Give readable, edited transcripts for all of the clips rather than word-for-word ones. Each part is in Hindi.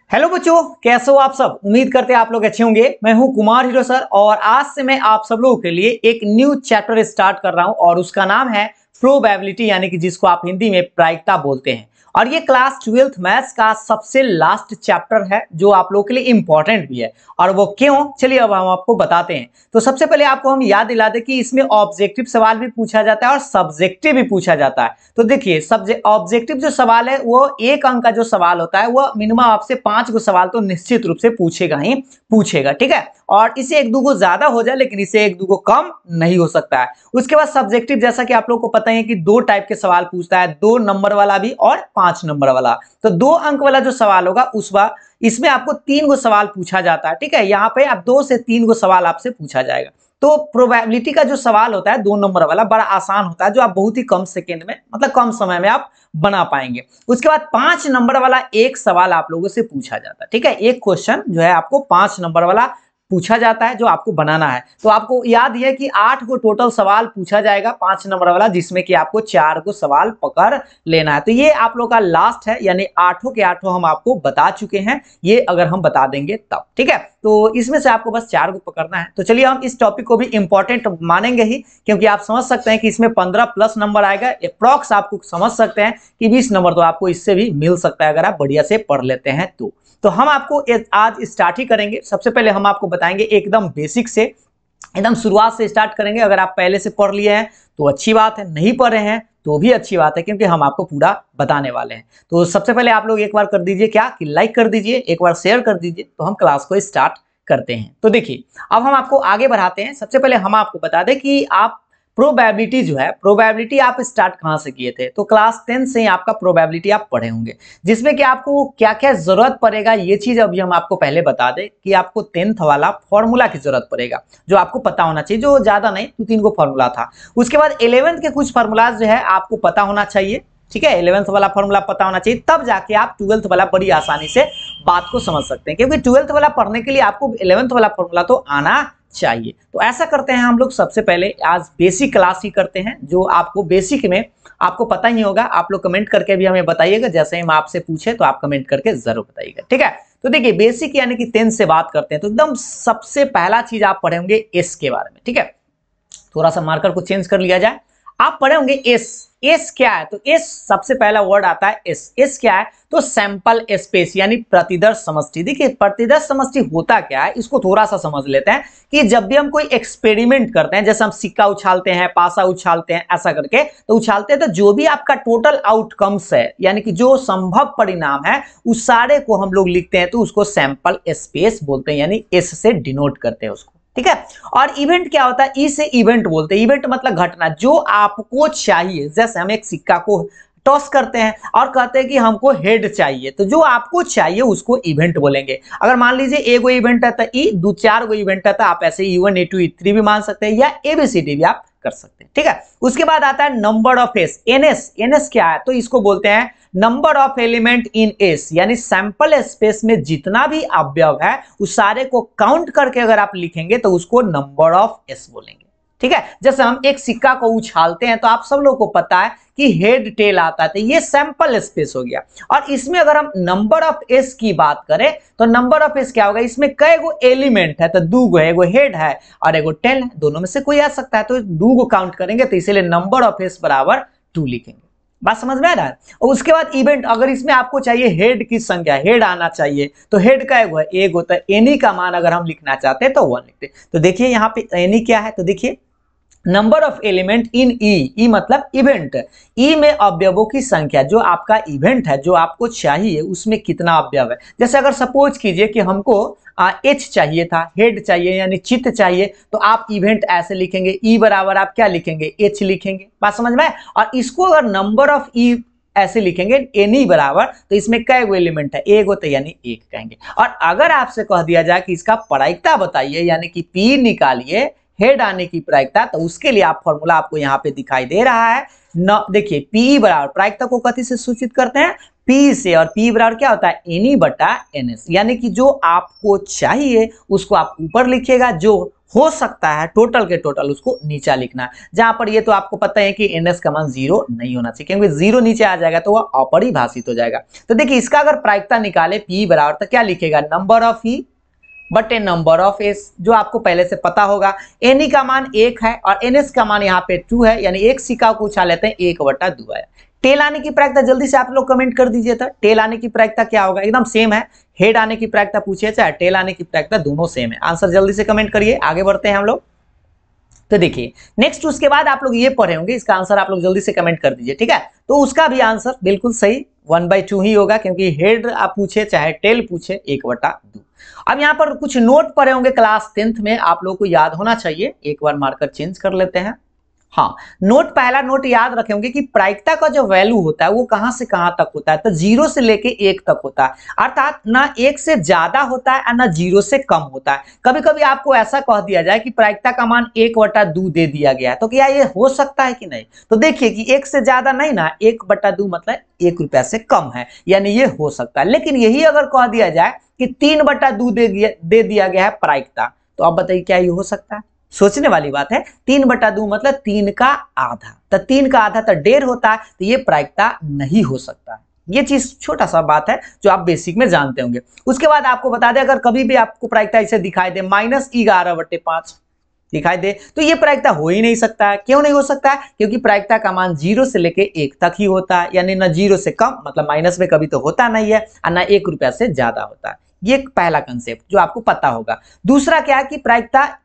हेलो बच्चों, कैसे हो आप सब। उम्मीद करते हैं आप लोग अच्छे होंगे। मैं हूं कुमार हीरो सर और आज से मैं आप सब लोगों के लिए एक न्यू चैप्टर स्टार्ट कर रहा हूं और उसका नाम है प्रोबेबिलिटी, यानी कि जिसको आप हिंदी में प्रायिकता बोलते हैं। और ये क्लास 12th मैथ्स का सबसे लास्ट चैप्टर है जो आप लोगों के लिए इंपॉर्टेंट भी है। और वो क्यों, चलिए अब हम आपको बताते हैं। तो सबसे पहले आपको हम याद दिला दें कि इसमें ऑब्जेक्टिव सवाल भी पूछा जाता है और सब्जेक्टिव भी पूछा जाता है। तो देखिए, ऑब्जेक्टिव जो सवाल है वो 1 अंक का जो सवाल होता है वो मिनिमम आपसे 5 गो सवाल तो निश्चित रूप से पूछेगा ही पूछेगा, ठीक है। और इसे 1-2 गो ज्यादा हो जाए लेकिन इसे 1-2 गो कम नहीं हो सकता है। उसके बाद सब्जेक्टिव, जैसा कि आप लोगों को पता है कि 2 टाइप के सवाल पूछता है, 2 नंबर वाला भी और 5 नंबर वाला। तो 2 अंक वाला जो सवाल होगा उस बार इसमें आपको 3 गो सवाल पूछा जाता है, ठीक है। यहाँ पे आप 2 से 3 गो सवाल आपसे पूछा जाएगा। तो प्रोबेबिलिटी का जो सवाल होता है 2 नंबर वाला बड़ा आसान होता है, जो आप बहुत ही कम सेकंड में, मतलब कम समय में आप बना पाएंगे। उसके बाद 5 नंबर वाला एक सवाल आप लोगों से पूछा जाता है, ठीक है। एक क्वेश्चन जो है आपको 5 नंबर वाला पूछा जाता है जो आपको बनाना है। तो आपको याद है कि 8 को टोटल सवाल पूछा जाएगा 5 नंबर वाला, जिसमें कि आपको 4 को सवाल पकड़ लेना है। तो ये आप लोग का लास्ट है, यानी 8 के 8 हम आपको बता चुके हैं, ये अगर हम बता देंगे तब, ठीक है। तो इसमें से आपको बस 4 को पकड़ना है। तो चलिए हम इस टॉपिक को भी इंपॉर्टेंट मानेंगे ही, क्योंकि आप समझ सकते हैं कि इसमें 15 प्लस नंबर आएगा। अप्रॉक्स आपको समझ सकते हैं कि 20 नंबर तो आपको इससे भी मिल सकता है अगर आप बढ़िया से पढ़ लेते हैं तो हम आपको आज स्टार्ट ही करेंगे। सबसे पहले हम आपको बताएंगे एकदम बेसिक से, एकदम शुरुआत से स्टार्ट करेंगे। अगर आप पहले से पढ़ लिए हैं तो अच्छी बात है, नहीं पढ़ रहे हैं तो भी अच्छी बात है, क्योंकि हम आपको पूरा बताने वाले हैं। तो सबसे पहले आप लोग एक बार कर दीजिए क्या कि लाइक कर दीजिए, एक बार शेयर कर दीजिए, तो हम क्लास को स्टार्ट करते हैं। तो देखिए, अब हम आपको आगे बढ़ाते हैं। सबसे पहले हम आपको बता दें कि आप प्रोबेबिलिटी जो है, प्रोबेबिलिटी आप स्टार्ट कहां से किए थे। तो क्लास 10 से ही आपका प्रोबेबिलिटी आप पढ़े होंगे, जिसमें कि आपको क्या क्या जरूरत पड़ेगा ये चीज अभी हम आपको पहले बता दें कि आपको 10th वाला फॉर्मूला की जरूरत पड़ेगा, जो आपको पता होना चाहिए, जो ज्यादा नहीं 2-3 को फॉर्मूला था। उसके बाद 11th के कुछ फॉर्मूलाज जो है आपको पता होना चाहिए, ठीक है। 11th वाला फॉर्मूला पता होना चाहिए, तब जाके आप 12th वाला बड़ी आसानी से बात को समझ सकते हैं, क्योंकि 12th वाला पढ़ने के लिए आपको 11th वाला फॉर्मूला तो आना चाहिए। तो ऐसा करते हैं हम लोग, सबसे पहले आज बेसिक क्लास ही करते हैं, जो आपको बेसिक में आपको पता ही होगा। आप लोग कमेंट करके भी हमें बताइएगा, जैसे हम आपसे पूछे तो आप कमेंट करके जरूर बताइएगा, ठीक है। तो देखिए, बेसिक यानी कि 10 से बात करते हैं, तो एकदम सबसे पहला चीज आप पढ़े होंगे एस के बारे में, ठीक है। थोड़ा सा मार्कर को चेंज कर लिया जाए। आप पढ़े होंगे एस। एस क्या है, तो एस सबसे पहला वर्ड आता है एस। एस क्या है, तो सैंपल स्पेस यानी प्रतिदर्श समष्टि। देखिए, प्रतिदर्श समष्टि होता क्या है, इसको थोड़ा सा समझ लेते हैं कि जब भी हम कोई एक्सपेरिमेंट करते हैं, जैसे हम सिक्का उछालते हैं, पासा उछालते हैं, ऐसा करके तो उछालते हैं, तो जो भी आपका टोटल आउटकम्स है, यानी कि जो संभव परिणाम है, उस सारे को हम लोग लिखते हैं, तो उसको सैंपल स्पेस बोलते हैं, यानी एस से डिनोट करते हैं उसको, ठीक है। और इवेंट क्या होता है, ई से इवेंट बोलते हैं। इवेंट मतलब घटना, जो आपको चाहिए। जैसे हम एक सिक्का को टॉस करते हैं और कहते हैं कि हमको हेड चाहिए, तो जो आपको चाहिए उसको इवेंट बोलेंगे। अगर मान लीजिए एगो इवेंट है तो ई, 2-4 गो इवेंट है तो आप ऐसे E1 E2 E3 भी मान सकते हैं, या ABCD भी आप कर सकते हैं, ठीक है। उसके बाद आता है number of S, NS. NS क्या है, तो इसको बोलते हैं number of element in S, यानी सैंपल स्पेस में जितना भी अवयव है उस सारे को काउंट करके अगर आप लिखेंगे तो उसको नंबर ऑफ एस बोलेंगे, ठीक है। जैसे हम एक सिक्का को उछालते हैं तो आप सब लोगों को पता है कि हेड टेल आता है, तो ये सैंपल स्पेस हो गया। और इसमें अगर हम नंबर ऑफ एस की बात करें तो नंबर ऑफ एस क्या होगा, इसमें कई गो एलिमेंट है, तो 2 गो है, एगो हेड है और एगो टेल है, दोनों में से कोई आ सकता है, तो 2 गो काउंट करेंगे, तो इसीलिए नंबर ऑफ एस बराबर 2 लिखेंगे। बात समझ में आ रहा है। और उसके बाद इवेंट, अगर इसमें आपको चाहिए हेड की संख्या, हेड आना चाहिए, तो हेड का एगो है, एगो, तो एनी का मान अगर हम लिखना चाहते हैं तो 1 लिखते। तो देखिए यहाँ पे एनी क्या है, तो देखिए नंबर ऑफ एलिमेंट इन ई, ई मतलब इवेंट। ई में अवयवों की संख्या, जो आपका इवेंट है, जो आपको चाहिए उसमें कितना अवयव है। जैसे अगर सपोज कीजिए कि हमको एच चाहिए था, हेड चाहिए यानी चित्त चाहिए, तो आप इवेंट ऐसे लिखेंगे, ई बराबर आप क्या लिखेंगे, एच लिखेंगे। बात समझ में। और इसको अगर नंबर ऑफ ई ऐसे लिखेंगे, एनी बराबर, तो इसमें कई गो एलिमेंट है, एक होता है यानी 1 कहेंगे। और अगर आपसे कह दिया जाए कि इसका प्रायिकता बताइए, यानी कि पी निकालिए हेड आने की प्रायिकता, तो उसके लिए आप फॉर्मूला आपको यहाँ पे दिखाई दे रहा है। देखिए, पी बराबर, प्रायिकता को कथी से सूचित करते हैं, पी से। और पी बराबर क्या होता है, एनी बटा एनएस, यानी कि जो आपको चाहिए उसको आप ऊपर लिखिएगा, जो हो सकता है टोटल के टोटल उसको नीचा लिखना है, जहां पर ये तो आपको पता है कि ns का मान 0 नहीं होना चाहिए, क्योंकि 0 नीचे आ जाएगा तो वह अपरिभाषित हो जाएगा। तो देखिए इसका अगर प्रायिकता निकाले p बराबर, तो क्या लिखेगा, नंबर ऑफ e बटे नंबर ऑफ s, जो आपको पहले से पता होगा। ne का मान 1 है और ns का मान यहाँ पे 2 है, यानी एक सिक्का को उछाल लेते हैं, 1/2 आया। टेल आने की प्रायिकता जल्दी से आप लोग कमेंट कर दीजिए था, टेल आने की प्रायिकता क्या होगा, एकदम सेम है। हेड आने की प्रायिकता पूछिए चाहे टेल आने की प्रायिकता, दोनों सेम है। आंसर जल्दी से कमेंट करिए, आगे बढ़ते हैं हम लोग। तो देखिए नेक्स्ट उसके बाद आप लोग ये पढ़े होंगे, इसका आंसर आप लोग जल्दी से कमेंट कर दीजिए, ठीक है। तो उसका भी आंसर बिल्कुल सही 1/2 ही होगा, क्योंकि हेड आप पूछे चाहे टेल पूछे 1/2। अब यहाँ पर कुछ नोट पढ़े होंगे क्लास 10th में, आप लोगों को याद होना चाहिए, एक बार मार्कर चेंज कर लेते हैं। हाँ, नोट, पहला नोट याद रखे होंगे कि प्रायिकता का जो वैल्यू होता है वो कहां से कहां तक होता है, तो 0 से लेके 1 तक होता है, अर्थात ना 1 से ज्यादा होता है और ना 0 से कम होता है। कभी कभी आपको ऐसा कह दिया जाए कि प्रायिकता का मान 1/2 दे दिया गया है, तो क्या ये हो सकता है कि नहीं, तो देखिए कि 1 से ज्यादा नहीं ना, 1/2 मतलब 1 रुपया से कम है, यानी ये हो सकता है। लेकिन यही अगर कह दिया जाए कि 3/2 दे दिया गया है प्रायिकता, तो अब बताइए क्या ये हो सकता है, सोचने वाली बात है। 3/2 मतलब 3 का आधा, तो 3 का आधा तो 1.5 होता है, तो ये प्रायिकता नहीं हो सकता है। ये चीज छोटा सा बात है जो आप बेसिक में जानते होंगे। उसके बाद आपको बता दें, अगर कभी भी आपको प्रायिकता ऐसे दिखाई दे -11/5 दिखाई दे, तो ये प्रायिकता हो ही नहीं सकता है। क्यों नहीं हो सकता है, क्योंकि प्रायिकता का मान 0 से लेके 1 तक ही होता है, यानी ना 0 से कम मतलब माइनस में कभी तो होता नहीं है, और ना 1 रुपया से ज्यादा होता है। ये पहला कंसेप्ट जो आपको पता होगा। दूसरा क्या है कि प्रायिकता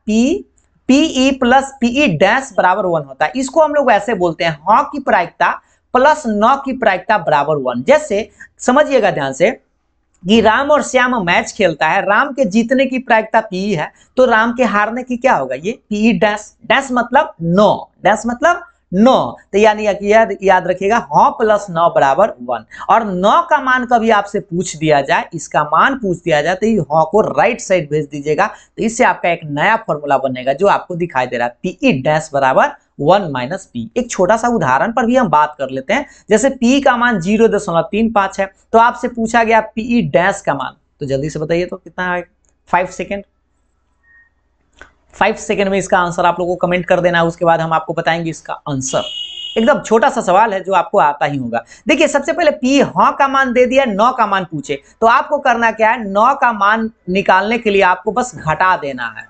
PE प्लस PE डैश बराबर 1 होता है। इसको हम लोग ऐसे बोलते हैं, हाँ की प्रायिकता प्लस न की प्रायिकता बराबर 1। जैसे समझिएगा ध्यान से कि राम और श्याम मैच खेलता है, राम के जीतने की प्रायिकता PE है, तो राम के हारने की क्या होगा, ये PE डैश, डैश मतलब 9, डैश मतलब 9, तो यानी याद रखिएगा, हाँ प्लस 9 बराबर 1। और 9 का मान कभी आपसे पूछ दिया जाए, इसका मान पूछ दिया जाए, तो हाँ को राइट साइड भेज दीजिएगा, तो इससे आपका एक नया फॉर्मूला बनेगा जो आपको दिखाई दे रहा है, PE डैश बराबर 1 माइनस P। एक छोटा सा उदाहरण पर भी हम बात कर लेते हैं। जैसे P का मान 0.35 है, तो आपसे पूछा गया PE डैश का मान, तो जल्दी से बताइए तो कितना है, 5 सेकेंड, 5 सेकेंड में इसका आंसर आप लोगों को कमेंट कर देना है। उसके बाद हम आपको बताएंगे इसका आंसर। एकदम छोटा सा सवाल है जो आपको आता ही होगा। देखिए सबसे पहले P हाँ का मान दे दिया, 9 का मान पूछे, तो आपको करना क्या है, 9 का मान निकालने के लिए आपको बस घटा देना है।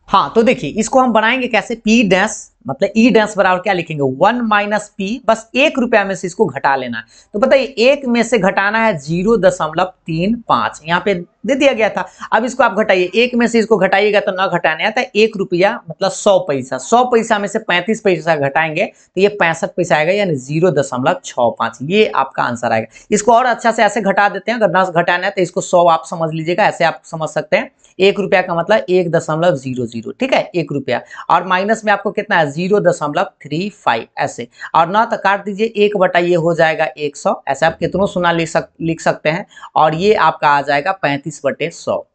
हाँ, तो देखिए इसको हम बनाएंगे कैसे, P डैश मतलब E डैश बराबर क्या लिखेंगे, 1 माइनस P, बस 1 रुपया में से इसको घटा लेना है। तो बताइए 1 में से घटाना है 0.35, यहाँ पे दे दिया गया था। अब इसको आप घटाइए, 1 में से इसको घटाइएगा तो ना घटाने आता है, 1 रुपया मतलब 100 पैसा, 100 पैसा में से 35 पैसा घटाएंगे तो ये 65 पैसा आएगा, यानी 0.65, ये आपका आंसर आएगा। इसको और अच्छा से ऐसे घटा देते हैं, अगर ना घटाना है तो इसको 100 आप समझ लीजिएगा, ऐसे आप समझ सकते हैं। 1 रुपया का मतलब 1.00, ठीक है, 1 रुपया, और माइनस में आपको कितना है 0.35 ऐसे, और ना तो काट दीजिए, 1 बटा ये हो जाएगा 100, ऐसे आप कितनों सुना लिख सकते हैं, और ये आपका आ जाएगा 35/100,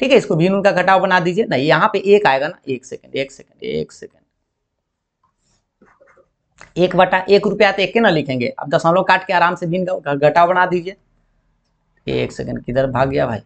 ठीक है। इसको भी उनका घटाव बना दीजिए, नहीं यहाँ पे 1 आएगा ना, 1 सेकेंड 1 रुपया तो 1 के ना लिखेंगे, अब दशमलव काट के आराम से भी घटाव बना दीजिए। 1 सेकेंड किधर भाग गया भाई,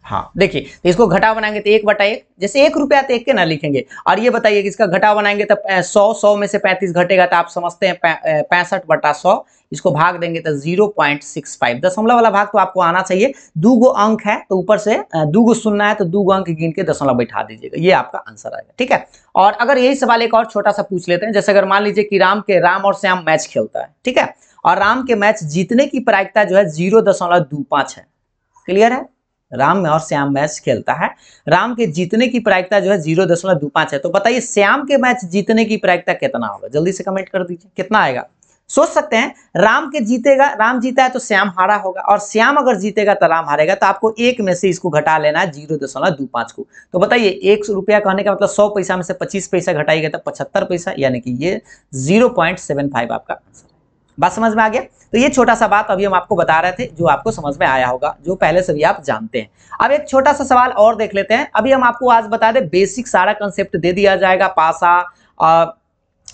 हाँ देखिए, तो इसको घटाव बनाएंगे तो 1/1, जैसे 1 रुपया तो 1 के ना लिखेंगे। और ये बताइए कि इसका घटाव बनाएंगे तो 100 में से 35 घटेगा तो आप समझते हैं 65/100, इसको भाग देंगे तो 0.65, दशमलव वाला भाग तो आपको आना चाहिए। 2 गो अंक है तो ऊपर से 2 गो सुनना है, तो 2 गो अंक गिन के दशमलव बैठा दीजिएगा, ये आपका आंसर आएगा, ठीक है। और अगर यही सवाल एक और छोटा सा पूछ लेते हैं, जैसे अगर मान लीजिए कि राम और श्याम मैच खेलता है, ठीक है, और राम के मैच जीतने की प्रायिकता जो है 0.25 है, क्लियर है, राम और श्याम मैच खेलता है, राम के जीतने की प्रायिकता जो है 0.25 है, तो बताइए श्याम के मैच जीतने की प्रायिकता कितना होगा, जल्दी से कमेंट कर दीजिए कितना आएगा। सोच सकते हैं, राम जीता है तो श्याम हारा होगा, और श्याम अगर जीतेगा तो राम हारेगा, तो आपको 1 में से इसको घटा लेना है 0.25 को। तो बताइए 1 रुपया कहने का मतलब 100 पैसा में से 25 पैसा घटाइएगा तो 75 पैसा, यानी कि ये 0.75 आपका आंसर। बात समझ में आ गया। तो ये छोटा सा बात अभी हम आपको बता रहे थे जो आपको समझ में आया होगा, जो पहले से भी आप जानते हैं। अब एक छोटा सा सवाल और देख लेते हैं। अभी हम आपको आज बता दें, बेसिक सारा कंसेप्ट दे दिया जाएगा, पासा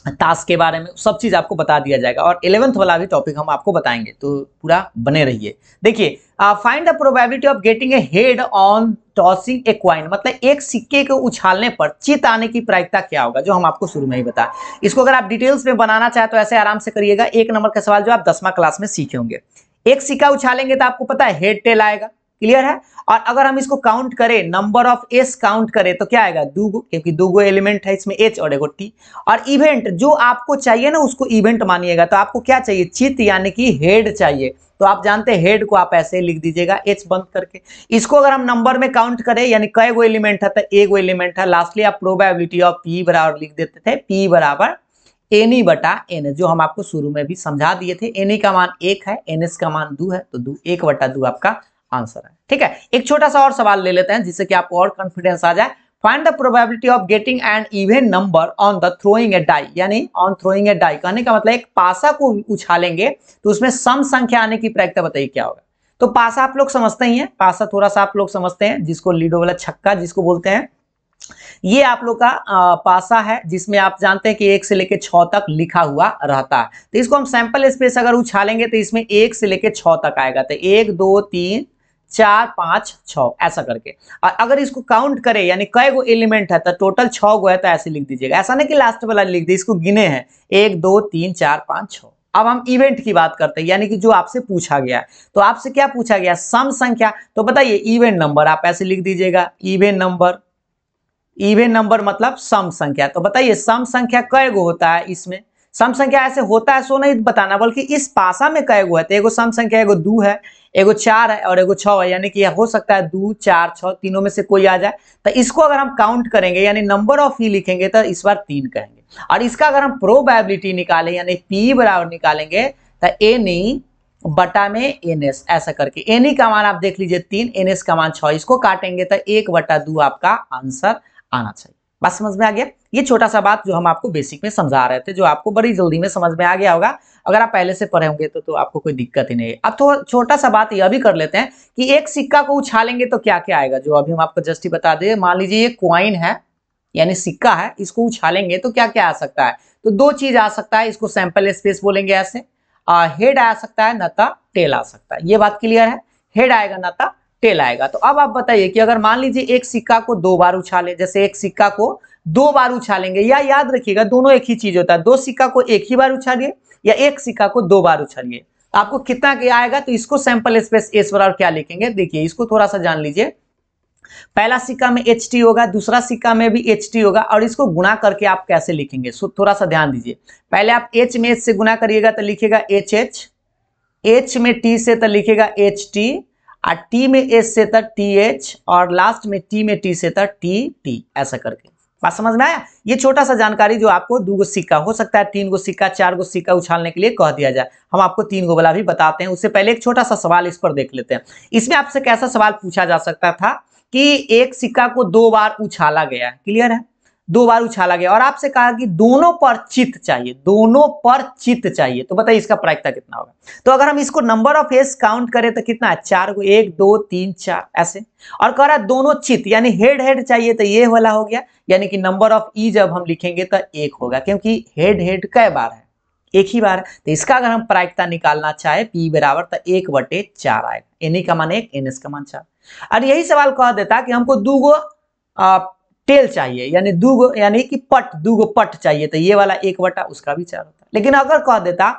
ताश के बारे में सब चीज आपको बता दिया जाएगा, और 11th वाला भी टॉपिक हम आपको बताएंगे, तो पूरा बने रहिए। देखिए, find the probability of getting a head on tossing a coin, मतलब एक सिक्के को उछालने पर चित आने की प्रायिकता क्या होगा, जो हम आपको शुरू में ही बताया। इसको अगर आप डिटेल्स में बनाना चाहे तो ऐसे आराम से करिएगा। 1 नंबर का सवाल जो आप 10वां क्लास में सीखे होंगे। एक सिक्का उछालेंगे तो आपको पता है हेड टेल आएगा, क्लियर है। और अगर हम इसको काउंट करें, नंबर ऑफ एस काउंट करें तो क्या आएगा, दूगो, क्योंकि दूगो एलिमेंट है इसमें, एच और एगो टी। और इवेंट जो आपको चाहिए ना उसको इवेंट मानिएगा, तो आपको क्या चाहिए, चित यानी कि हेड चाहिए। तो आप जानते हैं हेड को आप ऐसे लिख दीजिएगा एच बंद करके। इसको अगर हम नंबर में काउंट करें यानी कई गो एलिमेंट है, तो एगो एलिमेंट है। लास्टली आप प्रोबेबिलिटी ऑफ पी बराबर लिख देते थे, पी बराबर एनी बटा एन, जो हम आपको शुरू में भी समझा दिए थे। एनी का मान 1 है, एनएस का मान 2 है, तो 2 1 बटा 2 आपका आंसर है। ठीक है, एक छोटा सा और सवाल ले लेते हैं जिससे कि आपको और कॉन्फिडेंस आ जाए। Find the probability of getting an even number on the throwing a die, यानी ऑन थ्रोइंग ए डाई कहने का मतलब एक पासा को उछालेंगे तो उसमें सम संख्या आने की प्रायिकता बताइए क्या होगा। तो पासा आप लोग समझते ही हैं, पासा थोड़ा सा आप लोग समझते हैं, जिसको लीडो वाला छक्का जिसको बोलते हैं। ये आप लोग का पासा है जिसमें आप जानते हैं कि 1 से लेके 6 तक लिखा हुआ रहता है। तो इसको हम सैंपल स्पेस अगर उछालेंगे तो इसमें 1 से लेके 6 तक आएगा, तो 1 2 3 4 5 6 ऐसा करके। और अगर इसको काउंट करें यानी कई गो एलिमेंट है तो टोटल 6 गो है, तो ऐसे लिख दीजिएगा। ऐसा नहीं कि लास्ट वाला लिख दी, इसको गिने हैं 1 2 3 4 5 6। अब हम इवेंट की बात करते हैं, यानी कि जो आपसे पूछा गया है। तो आपसे क्या पूछा गया, सम संख्या। तो बताइए इवेंट नंबर आप ऐसे लिख दीजिएगा, इवेंट नंबर। इवेन नंबर मतलब सम संख्या। तो बताइए सम संख्या कय गो होता है, इसमें सम संख्या ऐसे होता है सो नहीं बताना, बल्कि इस पासा में कय गो है। तो एगो सम संख्या एगो 2 है, एगो 4 है और एगो 6 है, यानी कि हो सकता है 2 4 6 तीनों में से कोई आ जाए। तो इसको अगर हम काउंट करेंगे यानी नंबर ऑफ ही लिखेंगे तो इस बार 3 कहेंगे। और इसका अगर हम प्रोबेबिलिटी निकालें यानी पी बराबर निकालेंगे तो एनी बटा में एनएस ऐसा करके। एनी का मान आप देख लीजिए 3, एनएस का मान 6, इसको काटेंगे तो 1 बटा 2 आपका आंसर आना चाहिए। बात समझ में आ गया। ये छोटा सा बात जो हम आपको बेसिक में समझा रहे थे, जो आपको बड़ी जल्दी में समझ में आ गया होगा। अगर आप पहले से पढ़े होंगे तो आपको कोई दिक्कत ही नहीं है। अब तो छोटा सा बात यह भी कर लेते हैं कि एक सिक्का को उछालेंगे तो क्या क्या आएगा, जो अभी हम आपको जस्ट ही बता दें। मान लीजिए ये क्वाइन है यानी सिक्का है, इसको उछालेंगे तो क्या क्या आ सकता है। तो 2 चीज आ सकता है, इसको सैंपल स्पेस बोलेंगे ऐसे। हेड आ सकता है, नता टेल आ सकता है। ये बात क्लियर है, हेड आएगा नता टेल आएगा। तो अब आप बताइए कि अगर मान लीजिए एक सिक्का को 2 बार उछाले, जैसे एक सिक्का को 2 बार उछालेंगे, या याद रखिएगा दोनों एक ही चीज होता है। 2 सिक्का को एक ही बार उछालिए या एक सिक्का को 2 बार उछालिए, आपको कितना क्या आएगा। तो इसको सैंपल स्पेस एस बराबर क्या लिखेंगे, देखिए इसको थोड़ा सा जान लीजिए। पहला सिक्का में एच टी होगा, दूसरा सिक्का में भी एच टी होगा, और इसको गुणा करके आप कैसे लिखेंगे, सो थोड़ा सा ध्यान दीजिए। पहले आप एच में एच से गुणा करिएगा तो लिखेगा एच एच, एच में टी से तो लिखेगा एच टी, और टी में एच से तो टी एच, और लास्ट में टी में टी से तो टी टी ऐसा करके। बात समझ में आया। ये छोटा सा जानकारी जो आपको 2 गो सिक्का, हो सकता है 3 गो सिक्का 4 गो सिक्का उछालने के लिए कह दिया जाए, हम आपको 3 गो वाला भी बताते हैं। उससे पहले एक छोटा सा सवाल इस पर देख लेते हैं। इसमें आपसे कैसा सवाल पूछा जा सकता था कि एक सिक्का को 2 बार उछाला गया है, क्लियर है, 2 बार उछाला गया, और आपसे कहा कि दोनों पर चित चाहिए, दोनों पर चित चाहिए। तो बताइए इसका प्रायिकता कितना होगा। तो अगर हम इसको नंबर ऑफ एस काउंट करें तो कितना है, 4 को, 1 2 3 4 ऐसे। और कह रहा दोनों चित यानी हेड हेड चाहिए, तो ये वाला हो गया, यानी कि नंबर ऑफ ई जब हम लिखेंगे तो 1 होगा, क्योंकि हेड हेड कै बार है, एक ही बार है। तो इसका अगर हम प्रायिकता निकालना चाहे पी बराबर तो 1/4 आएगा। एनी का मान 1, एनएस का मान 4। और यही सवाल कह देता कि हमको 2 गो टेल चाहिए, यानी 2 गो, यानी कि पट, 2 गो पट चाहिए, तो ये वाला 1 बटा उसका भी 4 होता। लेकिन अगर कह देता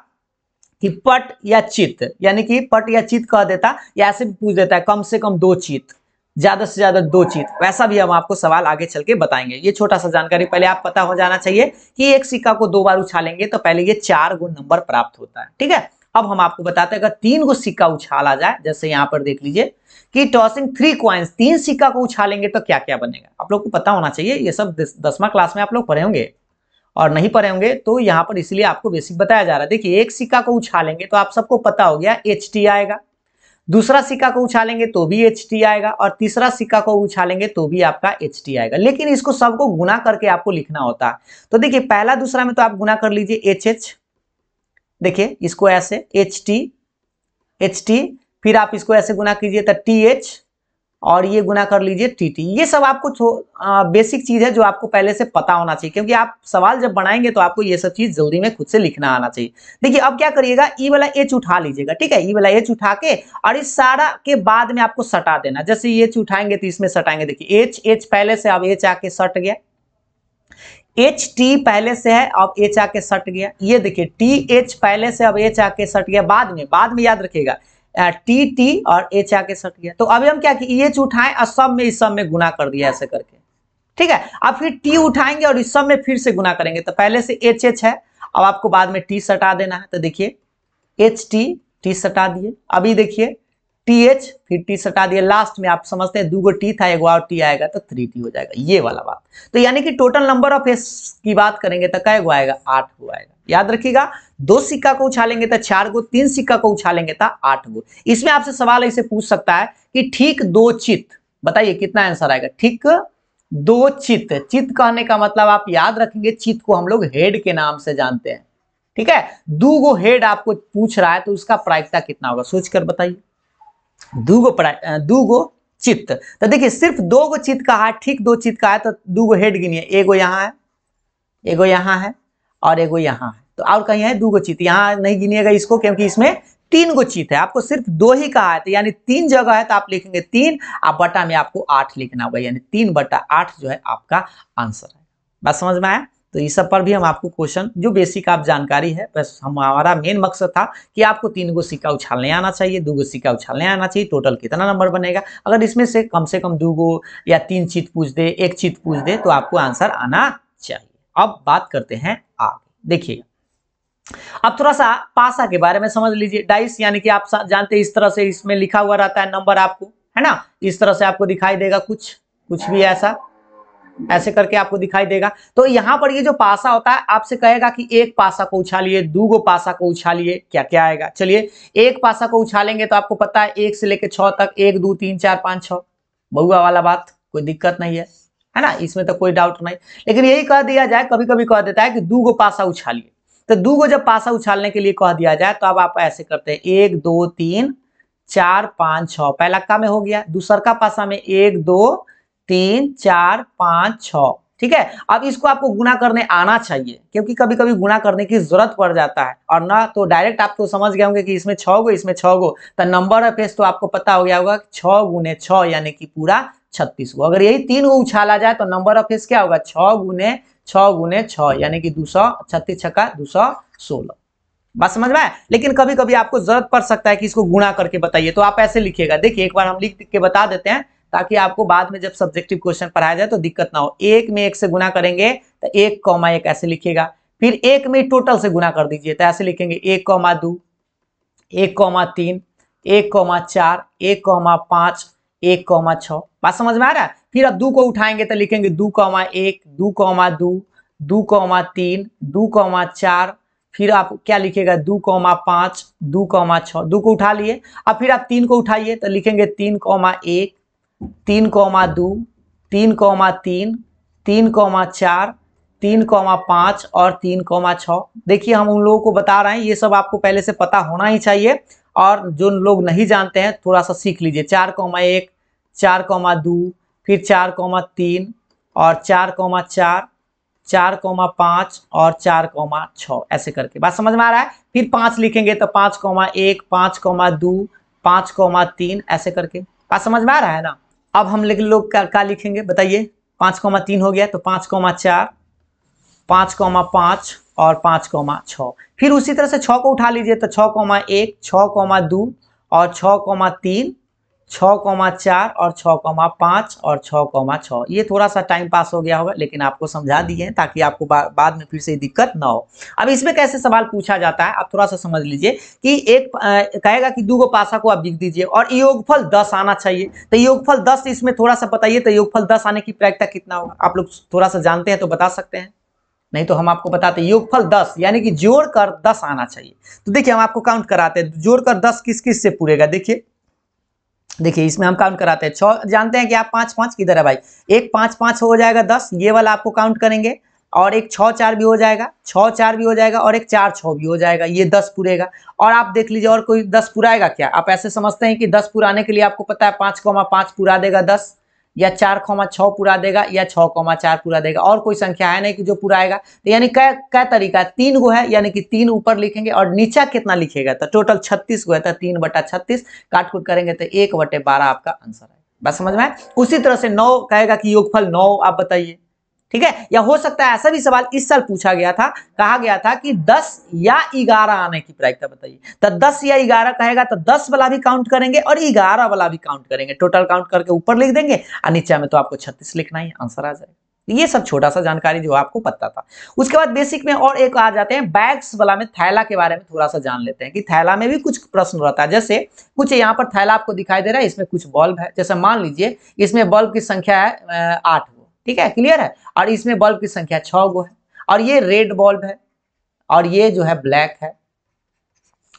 कि पट या चित, यानी कि पट या चित कह देता, या ऐसे भी पूछ देता है कम से कम 2 चित, ज्यादा से ज्यादा 2 चित, वैसा भी हम आपको सवाल आगे चल के बताएंगे। ये छोटा सा जानकारी पहले आप पता हो जाना चाहिए कि एक सिक्का को 2 बार उछालेंगे तो पहले ये 4 गो नंबर प्राप्त होता है। ठीक है, अब हम आपको बताते हैं अगर 3 गो सिक्का उछाला जाए, जैसे यहाँ पर देख लीजिए कि टॉसिंग 3 कॉइन्स, 3 सिक्का को उछालेंगे तो क्या क्या बनेगा। आप लोग को पता होना चाहिए, ये सब 10वां क्लास में आप लोग पढ़े होंगे, और नहीं पढ़े होंगे तो यहाँ पर इसलिए आपको बेसिक बताया जा रहा है। देखिए एक सिक्का को उछालेंगे तो आप सबको पता हो गया एच टी आएगा, दूसरा सिक्का को उछालेंगे तो भी एच टी आएगा, और तीसरा सिक्का को उछालेंगे तो भी आपका एच टी आएगा। लेकिन इसको सबको गुना करके आपको लिखना होता है। तो देखिए पहला दूसरा में तो आप गुना कर लीजिए एच एच, देखिए इसको ऐसे एच टी, फिर आप इसको ऐसे गुना कीजिए तो टी एच, और ये गुना कर लीजिए tt। ये सब आपको बेसिक चीज है जो आपको पहले से पता होना चाहिए, क्योंकि आप सवाल जब बनाएंगे तो आपको ये सब चीज जल्दी में खुद से लिखना आना चाहिए। देखिए अब क्या करिएगा, ई वाला एच उठा लीजिएगा, ठीक है, ई वाला एच उठा के और इस सारा के बाद में आपको सटा देना। जैसे ये एच उठाएंगे तो इसमें सटाएंगे, देखिए एच एच पहले से, अब एच आके सट गया, एच टी पहले से है अब एच आके सट गया, ये देखिए टी एच पहले से अब एच आके सट गया, बाद में याद रखिएगा टी टी और एच आके सट गया। तो अभी हम क्या कि एच उठाएं और सब में इस सब में गुना कर दिया ऐसे करके, ठीक है। अब फिर टी उठाएंगे और इस सब में फिर से गुना करेंगे, तो पहले से एच एच है, अब आपको बाद में टी सटा देना है, तो देखिए एच टी सटा दिए, अभी देखिए टी एच फिर टी सटा दिए, लास्ट में आप समझते हैं 2 गो टी था, 1 और टी आएगा तो 3t हो जाएगा, ये वाला बात। तो यानी कि टोटल नंबर ऑफ एस की बात करेंगे तो कै गो आएगा, 8 गो आएगा। याद रखिएगा 2 सिक्का को उछालेंगे तो 4 गो, 3 सिक्का को उछालेंगे तो 8 गो। इसमें आपसे सवाल ऐसे पूछ सकता है कि ठीक 2 चित्त, बताइए कितना आंसर आएगा, ठीक 2 चित्त। चित्त कहने का मतलब आप याद रखेंगे, चित्त को हम लोग हेड के नाम से जानते हैं, ठीक है। 2 गो हेड आपको पूछ रहा है तो उसका प्रायिकता कितना होगा, सोच कर बताइए। 2 गो चित्त, तो देखिए सिर्फ 2 गो चित्त का है, ठीक 2 चित्त का है तो 2 गो हेड गिनिए, एगो यहाँ है, एगो यहाँ है और एगो यहाँ है, तो और कहीं है 2 गो चित्त, यहाँ नहीं गिनिएगा इसको क्योंकि इसमें 3 गो चित्त है, आपको सिर्फ 2 ही कहा है, तो यानी 3 जगह है तो आप लिखेंगे 3, आप बटा में आपको 8 लिखना होगा, यानी 3/8 जो है आपका आंसर है। बात समझ में आया। तो इस सब पर भी हम आपको क्वेश्चन जो बेसिक आप जानकारी है, बस हमारा मेन मकसद था कि आपको 3 गो सिक्का उछालने आना चाहिए, 2 गो सिक्का उछालने आना चाहिए, टोटल कितना नंबर बनेगा। अगर इसमें से कम 2 गो या 3 चित्त पूछ दे, 1 चित्त पूछ दे तो आपको आंसर आना चाहिए। अब बात करते हैं आगे, देखिएगा अब थोड़ा सा पासा के बारे में समझ लीजिए। डाइस यानी कि आप जानते हैं इस तरह से इसमें लिखा हुआ रहता है नंबर, आपको है ना, इस तरह से आपको दिखाई देगा, कुछ भी ऐसे करके आपको दिखाई देगा। तो यहाँ पर ये जो पासा होता है आपसे कहेगा कि 1 पासा को उछालिए, 2 गो पासा को उछालिए, क्या क्या आएगा। चलिए 1 पासा को उछालेंगे तो आपको पता है 1 से लेकर 6 तक, 1 2 3 4 5 6, बहुआ वाला बात, कोई दिक्कत नहीं है ना, इसमें तो कोई डाउट नहीं। लेकिन यही कह दिया जाए, कभी कभी कह देता है कि 2 गो पासा उछालिए, तो 2 गो जब पासा उछालने के लिए कह दिया जाए तो अब आप ऐसे करते हैं 1 2 3 4 5 6, पहला का में हो गया, दूसर का पासा में 1 2 3 4 5 6, ठीक है। अब इसको आपको गुना करने आना चाहिए, क्योंकि कभी कभी गुना करने की जरूरत पड़ जाता है, और ना तो डायरेक्ट आप तो समझ गए होंगे कि इसमें 6 गो, इसमें 6 गो, तो नंबर ऑफ एस तो आपको पता हो गया होगा 6 गुने 6 यानी कि पूरा 36 गो। अगर यही 3 गो उछाला जाए तो नंबर ऑफ एस क्या होगा, 6 गुने 6 गुने 6 यानी कि 236 छक्का 216। बात समझ में आए। लेकिन कभी कभी आपको जरूरत पड़ सकता है कि इसको गुणा करके बताइए, तो आप ऐसे लिखिएगा, देखिए एक बार हम लिख के बता देते हैं ताकि आपको बाद में जब सब्जेक्टिव क्वेश्चन पढ़ाया जाए तो दिक्कत ना हो। 1 में 1 से गुना करेंगे तो 1,1 ऐसे लिखिएगा, फिर 1 में टोटल से गुना कर दीजिए तो ऐसे लिखेंगे 1,2 1,3 1,4 1,5 1,6। बात समझ में आ रहा है। फिर अब 2 को उठाएंगे तो लिखेंगे 2,1 2,2 2,3 2,4, फिर आप क्या लिखेगा 2,5 2,6, 2 को उठा लिए। अब फिर आप 3 को उठाइए तो लिखेंगे 3,1 3,2 3,3 3,4 3,5 और 3,6। देखिए हम उन लोगों को बता रहे हैं, ये सब आपको पहले से पता होना ही चाहिए, और जो लोग नहीं जानते हैं थोड़ा सा सीख लीजिए। 4,1 4,2 फिर 4,3 और 4,4 4,5 और 4,6 ऐसे करके। बात समझ में आ रहा है। फिर 5 लिखेंगे तो 5,1 5,2 5,3 ऐसे करके। बात समझ में आ रहा है ना। अब हम लोग क्या लिखेंगे बताइए। 5,3 हो गया तो 5,4 5,5 और 5,6। फिर उसी तरह से 6 को उठा लीजिए तो 6,1 6,2 और 6,3 6,4 और 6,5 और 6,6। ये थोड़ा सा टाइम पास हो गया होगा, लेकिन आपको समझा दिए ताकि आपको बाद में फिर से दिक्कत ना हो। अब इसमें कैसे सवाल पूछा जाता है आप थोड़ा सा समझ लीजिए कि एक कहेगा कि 2 गो पासा को आप लिख दीजिए और योगफल 10 आना चाहिए। तो योगफल 10 इसमें थोड़ा सा बताइए, तो योगफल 10 आने की प्रायिकता कितना होगा। आप लोग थोड़ा सा जानते हैं तो बता सकते हैं, नहीं तो हम आपको बताते हैं। योगफल 10 यानी कि जोड़कर 10 आना चाहिए। तो देखिए हम आपको काउंट कराते हैं, जोड़कर 10 किस किस से पूरेगा। देखिए इसमें हम काउंट कराते हैं। 6 जानते हैं कि आप 5 5 किधर है भाई, 1 5 5 हो जाएगा 10, ये वाला आपको काउंट करेंगे। और एक 6 4 भी हो जाएगा, 6 4 भी हो जाएगा और एक 4 6 भी हो जाएगा, ये 10 पूरेगा। और आप देख लीजिए और कोई 10 पुराएगा क्या? आप ऐसे समझते हैं कि 10 पुराने के लिए आपको पता है 5,5 पूरा देगा 10, या 4,6 पूरा देगा, या 6,4 पूरा देगा, और कोई संख्या है नहीं कि जो पुराएगा। तो यानी क्या तरीका है? 3 गो है, यानी कि 3 ऊपर लिखेंगे और नीचा कितना लिखेगा? तो टोटल 36 गो है, तो 3/36 काट कूट करेंगे तो 1/12 आपका आंसर है। बस समझ में आया? उसी तरह से 9 कहेगा कि योगफल 9 आप बताइए, ठीक है। या हो सकता है ऐसा भी सवाल इस साल पूछा गया था, कहा गया था कि 10 या 11 आने की प्रायिकता बताइए। तो 10 या 11 कहेगा तो 10 वाला भी काउंट करेंगे और 11 वाला भी काउंट करेंगे, टोटल काउंट करके ऊपर लिख देंगे और नीचे में तो आपको 36 लिखना ही, आंसर आ जाएगा। ये सब छोटा सा जानकारी जो आपको पता था। उसके बाद बेसिक में और एक आ जाते हैं बैग्स वाला में, थैला के बारे में थोड़ा सा जान लेते हैं कि थैला में भी कुछ प्रश्न रहता है। जैसे कुछ यहाँ पर थैला आपको दिखाई दे रहा है, इसमें कुछ बल्ब है। जैसे मान लीजिए इसमें बल्ब की संख्या है 8, ठीक है, क्लियर है। और इसमें बल्ब की संख्या 6 गो है, और ये रेड बल्ब है और ये जो है ब्लैक है,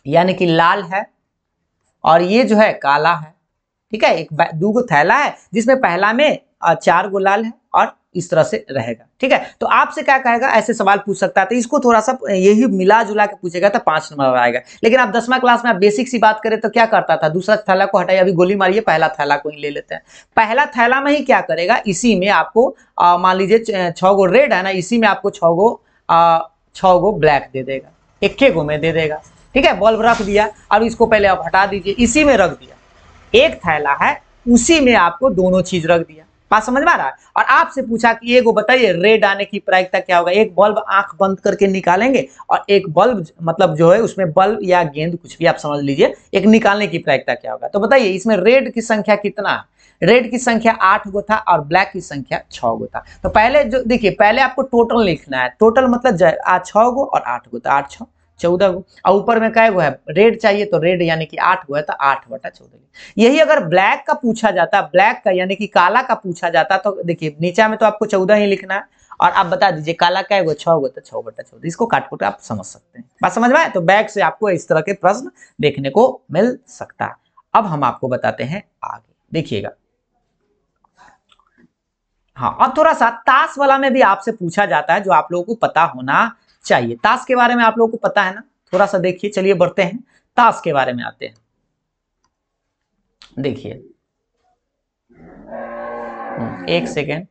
यानी कि लाल है, और ये जो है काला है, ठीक है। एक 2 गो थैला है जिसमें पहला में 4 गो लाल है और इस तरह से रहेगा, ठीक है। तो आपसे क्या कहेगा, ऐसे सवाल पूछ सकता है, तो इसको थोड़ा सा यही मिला जुला के पूछेगा तो 5 नंबर आएगा। लेकिन आप 10वां क्लास में आप बेसिक सी बात करें तो क्या करता था, दूसरा थैला को हटाइए, अभी गोली मारिए, पहला थैला को ही ले लेते हैं। पहला थैला में ही क्या करेगा, इसी में आपको मान लीजिए 6 गो रेड है ना, इसी में आपको 6 गो ब्लैक दे देगा, एक गो में दे देगा, ठीक है। बल्ब रख दिया, अब इसको पहले आप हटा दीजिए, इसी में रख दिया, एक थैला है उसी में आपको दोनों चीज रख दिया। बात समझ में आ रहा है? और आपसे पूछा कि एगो बताइए रेड आने की प्रायिकता क्या होगा। एक बल्ब आंख बंद करके निकालेंगे और एक बल्ब मतलब जो है उसमें बल्ब या गेंद कुछ भी आप समझ लीजिए, एक निकालने की प्रायिकता क्या होगा। तो बताइए इसमें रेड की संख्या कितना है? रेड की संख्या 8 गो था और ब्लैक की संख्या 6 गो था। तो पहले जो देखिए, पहले आपको टोटल लिखना है, टोटल मतलब 6 गो और 8 गो, तो 8 6 14 गो, और ऊपर में क्या गो है, रेड चाहिए तो रेड यानी कि 8 गो है, तो 8/14। यही अगर ब्लैक का पूछा जाता, ब्लैक का यानी कि काला का पूछा जाता, तो देखिए नीचे में तो आपको 14 ही लिखना है, और आप बता दीजिए काला क्या गो, 6 गो, तो 6/14। इसको काट कूट आप समझ सकते हैं। बात समझ में आए? तो बैग से आपको इस तरह के प्रश्न देखने को मिल सकता है। अब हम आपको बताते हैं आगे, देखिएगा। हाँ, अब थोड़ा सा ताश वाला में भी आपसे पूछा जाता है, जो आप लोगों को पता होना चाहिए। ताश के बारे में आप लोगों को पता है ना, थोड़ा सा देखिए, चलिए बढ़ते हैं, ताश के बारे में आते हैं। देखिए एक सेकेंड,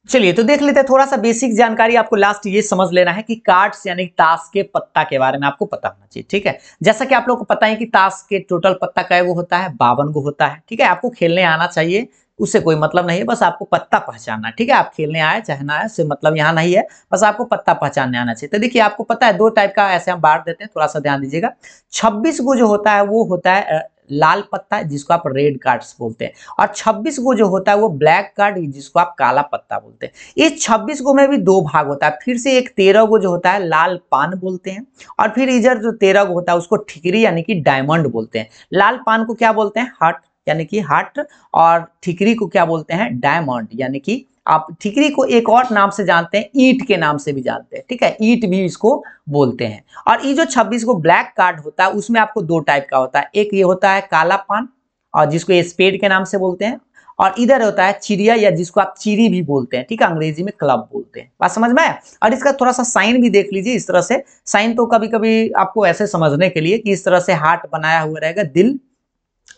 चलिए तो देख लेते हैं। थोड़ा सा बेसिक जानकारी आपको लास्ट ये समझ लेना है कि कार्ड्स यानी ताश के पत्ता के बारे में आपको पता होना चाहिए, ठीक है। जैसा कि आप लोगों को पता है कि ताश के टोटल पत्ता कै गो होता है, 52 गो होता है, ठीक है। आपको खेलने आना चाहिए, उससे कोई मतलब नहीं है, बस आपको पत्ता पहचानना, ठीक है। आप खेलने आए चाहे ना आए, उससे मतलब यहाँ नहीं है, बस आपको पत्ता पहचानने आना चाहिए। तो देखिए आपको पता है 2 टाइप का ऐसे हम बांट देते हैं, थोड़ा सा ध्यान दीजिएगा। 26 गो जो होता है वो होता है लाल पत्ता, जिसको आप रेड कार्ड्स बोलते हैं, और 26 गो जो होता है वो ब्लैक कार्ड, जिसको आप काला पत्ता बोलते हैं। इस 26 गो में भी 2 भाग होता है, फिर से एक 13 गो जो होता है लाल पान बोलते हैं, और फिर इधर जो 13 गो होता है उसको ठिकरी यानी कि डायमंड बोलते हैं। लाल पान को क्या बोलते हैं, हार्ट यानी कि हार्ट, और ठिकरी को क्या बोलते हैं, डायमंड, यानी कि आप ठिकरी को एक और नाम से जानते हैं, ईंट के नाम से भी जानते हैं, ठीक है, ईंट भी इसको बोलते हैं। और ये जो 26 को ब्लैक कार्ड होता है उसमें आपको 2 टाइप का होता है, एक ये होता है काला पान, और जिसको ये स्पेड के नाम से बोलते हैं, और इधर होता है चिड़िया, या जिसको आप चिरी भी बोलते हैं, ठीक है, अंग्रेजी में क्लब बोलते हैं। बात समझ में आया? और इसका थोड़ा सा साइन भी देख लीजिए, इस तरह से साइन तो कभी कभी आपको ऐसे समझने के लिए कि इस तरह से हार्ट बनाया हुआ रहेगा, दिल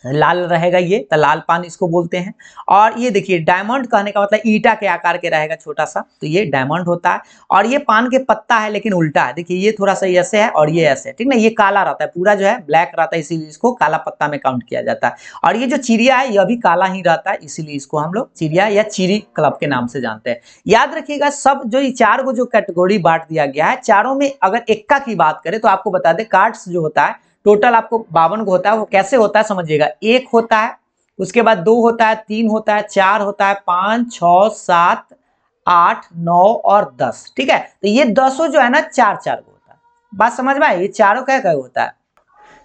लाल रहेगा, ये तो लाल पान इसको बोलते हैं। और ये देखिए डायमंड कहने का मतलब ईटा के आकार के रहेगा छोटा सा, तो ये डायमंड होता है। और ये पान के पत्ता है लेकिन उल्टा है, देखिए ये थोड़ा सा ऐसे है और ये ऐसे है, ठीक ना, ये काला रहता है, पूरा जो है ब्लैक रहता है, इसीलिए इसको काला पत्ता में काउंट किया जाता है। और ये जो चिड़िया है यह भी काला ही रहता है, इसीलिए इसको हम लोग चिड़िया या चिरी क्लब के नाम से जानते हैं। याद रखिएगा सब जो ये 4 को जो कैटेगरी बांट दिया गया है, चारों में अगर एक्का की बात करें तो आपको बता दें कार्ड्स जो होता है टोटल आपको 52 को होता है, वो कैसे होता है समझिएगा। 1 होता है, उसके बाद 2 होता है, 3 होता है, 4 होता है, 5 6 7 8 9 और 10, ठीक है। तो ये 10 जो है ना 4 4 को होता है। बात समझ में आई? ये चारों क्या क्या होता है।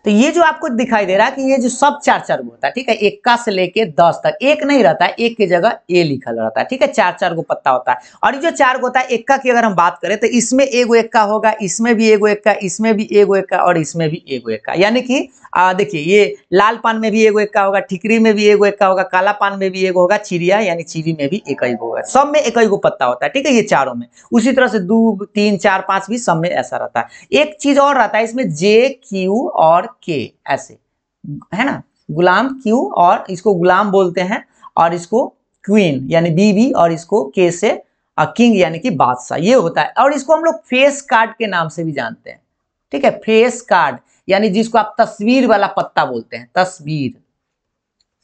तो ये जो आपको दिखाई दे रहा है कि ये जो सब चार चार गो होता है, ठीक है, इक्का से लेके 10 तक एक नहीं रहता है, एक की जगह ए लिखल रहता है, ठीक है, चार चार गो पत्ता होता है। और ये जो चार गो होता है इक्का की अगर हम बात करें तो इसमें एगो इक्का होगा, इसमें भी एगो इक्का, इसमें भी एगो इक्का और इसमें भी एगो इक्का। यानी कि देखिए ये लाल पान में भी एगो इक्का होगा, ठिकरी में भी एगो इक्का होगा, काला पान में भी एगो होगा, चिड़िया यानी चीरी में भी एक ही होगा, सब में एक ही गो पत्ता होता है, ठीक है, ये चारों में। उसी तरह से 2 3 4 5 भी सब में ऐसा रहता है। एक चीज और रहता है इसमें जे क्यू और के, ऐसे है ना, गुलाम क्यू और इसको गुलाम बोलते हैं, और इसको क्वीन यानी बीवी, और इसको के से किंग यानी कि बादशाह, ये होता है। और इसको हम लोग फेस कार्ड के नाम से भी जानते हैं, ठीक है, फेस कार्ड यानी जिसको आप तस्वीर वाला पत्ता बोलते हैं,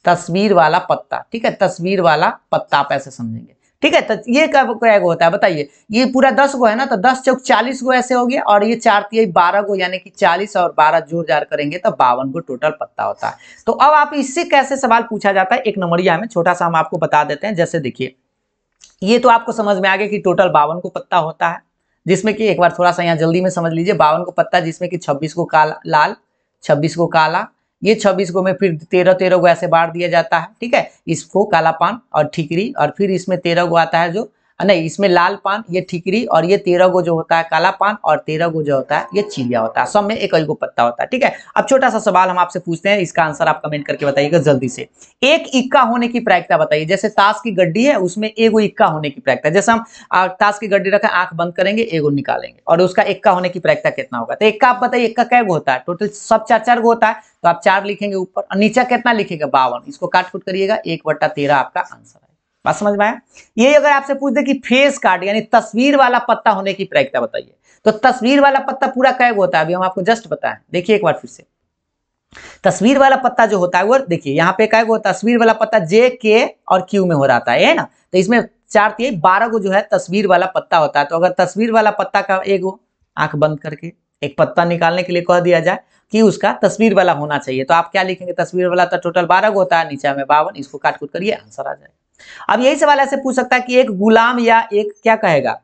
तस्वीर वाला पत्ता, ठीक है, तस्वीर वाला पत्ता आप ऐसे समझेंगे, ठीक है। तो ये क्या गो होता है बताइए, ये पूरा 10 गो है ना, तो 10 चौक 40 गो ऐसे हो गया, और ये 4 तिहाई 12 गो यानी कि 40 और 12 जोड़ जार करेंगे तो 52 गो टोटल पत्ता होता है। तो अब आप इससे कैसे सवाल पूछा जाता है, एक नंबरिया में छोटा सा हम आपको बता देते हैं। जैसे देखिए ये तो आपको समझ में आ गया कि टोटल 52 को पत्ता होता है, जिसमें कि एक बार थोड़ा सा यहाँ जल्दी में समझ लीजिए, 52 को पत्ता जिसमें कि 26 को काला लाल, 26 को काला, ये 26 को में फिर 13 को ऐसे बांट दिया जाता है, ठीक है, इसको काला पान और ठिकरी, और फिर इसमें 13 को आता है जो नहीं, इसमें लाल पान, ये ठिकरी, और ये 13 को जो होता है काला पान, और 13 को जो होता है ये चिड़िया होता है, सब में एक ही को पत्ता होता है, ठीक है। अब छोटा सा सवाल हम आपसे पूछते हैं, इसका आंसर आप कमेंट करके बताइएगा जल्दी से। एक इक्का होने की प्रायिकता बताइए। जैसे ताश की गड्डी है, उसमें एगो इक्का होने की प्रायिकता, जैसे हम ताश की गड्डी रखें, आंख बंद करेंगे, एगो निकालेंगे, और उसका इक्का होने की प्रायिकता कितना होगा। तो इक्का आप बताइए, इक्का कै गो होता है, टोटल सब 4 गो होता है, तो आप 4 लिखेंगे ऊपर, और नीचे कितना लिखेगा 52, इसको काट कूट करिएगा, 1/13 आपका आंसर है। बात समझ में आया। ये अगर आपसे पूछ दे कि फेस कार्ड यानी तस्वीर वाला पत्ता होने की प्रायिकता बताइए, तो तस्वीर वाला पत्ता पूरा कै गो होता है, अभी हम आपको जस्ट बताएं, देखिए एक बार फिर से। तस्वीर वाला पत्ता जो होता है वो देखिए यहाँ पे कै गो, तस्वीर वाला पत्ता जे के और क्यू में हो रहा है ना, तो इसमें 4 तिहाई 12 गो जो है तस्वीर वाला पत्ता होता है। तो अगर तस्वीर वाला पत्ता का एगो आंख बंद करके एक पत्ता निकालने के लिए कह दिया जाए कि उसका तस्वीर वाला होना चाहिए, तो आप क्या लिखेंगे, तस्वीर वाला तो टोटल 12 गो होता है, नीचे में 52, इसको काट कूट करिए, आंसर आ जाएगा। अब यही सवाल ऐसे पूछ सकता है कि एक गुलाम या एक क्या कहेगा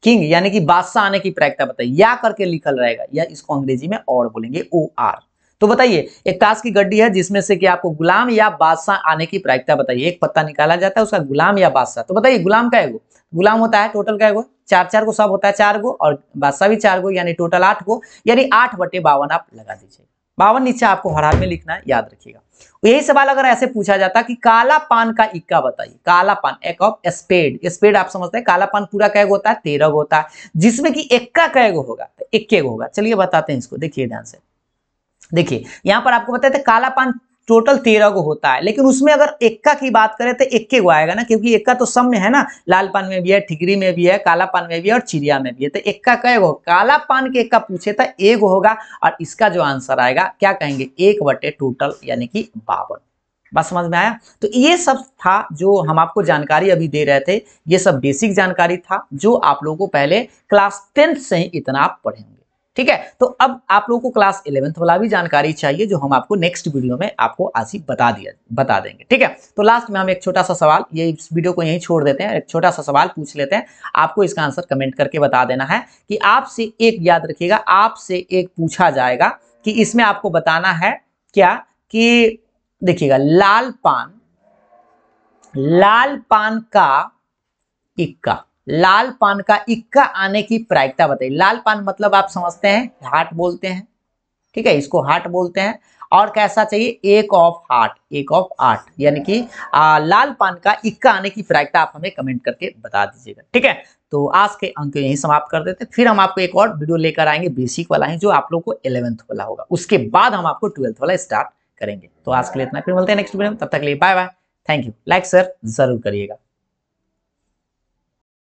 किंग यानी कि बादशाह आने की प्रायिकता बताइए, या करके लिखल रहेगा, या इसको अंग्रेजी में और बोलेंगे OR। तो बताइए एक ताश की गड्डी है जिसमें से कि आपको गुलाम या बादशाह आने की प्रायिकता बताइए, एक पत्ता निकाला जाता है उसका गुलाम या बादशाह, तो बताइए गुलाम का एगो, गुलाम होता है टोटल का एगो 4 को सब होता है 4 गो, और बादशाह भी 4 गो यानी टोटल 8 गो, यानी 8/52 आप लगा दीजिए। 52 नीचे आपको हर हाल में लिखना है, याद रखिएगा। यही सवाल अगर ऐसे पूछा जाता कि काला पान का इक्का बताइए, काला पान एक ऑफ स्पेड, स्पेड आप समझते हैं, काला पान पूरा कैगो होता है 13 गो होता है, जिसमें कि इक्का कैगो होगा, तो 21 गो होगा। चलिए बताते हैं इसको, देखिए ध्यान से, देखिए यहां पर आपको बताते काला पान टोटल 13 गो होता है, लेकिन उसमें अगर इक्का की बात करें तो 21 गो आएगा ना, क्योंकि इक्का तो सब में है ना, लाल पान में भी है, ठिकरी में भी है, काला पान में भी है और चिड़िया में भी है, तो इक्का कै गो, काला पान के इक्का पूछे तो एक होगा, और इसका जो आंसर आएगा क्या कहेंगे 1 टोटल यानी कि 52। बात समझ में आया। तो ये सब था जो हम आपको जानकारी अभी दे रहे थे, ये सब बेसिक जानकारी था जो आप लोगों को पहले क्लास 10th से ही इतना आप पढ़ेंगे, ठीक है। तो अब आप लोगों को क्लास 11th वाला भी जानकारी चाहिए, जो हम आपको नेक्स्ट वीडियो में आपको आज ही बता देंगे, ठीक है। तो लास्ट में हम एक छोटा सा सवाल, ये इस वीडियो को यहीं छोड़ देते हैं, एक छोटा सा सवाल पूछ लेते हैं, आपको इसका आंसर कमेंट करके बता देना है कि आपसे एक, याद रखिएगा, आपसे एक पूछा जाएगा कि इसमें आपको बताना है क्या कि देखिएगा लाल पान का इक्का, लाल पान का इक्का आने की प्रायिकता बताइए। लाल पान मतलब आप समझते हैं हार्ट बोलते हैं, ठीक है, इसको हार्ट बोलते हैं, और कैसा चाहिए 1 ऑफ हार्ट, 1 ऑफ 8, यानी कि लाल पान का इक्का आने की प्रायिकता आप हमें कमेंट करके बता दीजिएगा, ठीक है। तो आज के अंक यहीं समाप्त कर देते हैं, फिर हम आपको एक और वीडियो लेकर आएंगे बेसिक वाला ही, जो आप लोग को 11th वाला होगा, उसके बाद हम आपको 12th वाला स्टार्ट करेंगे। तो आज के लिए इतना, फिर मिलते हैं नेक्स्ट वीडियो में, तब तक के लिए bye bye, thank you. Like share जरूर करिएगा।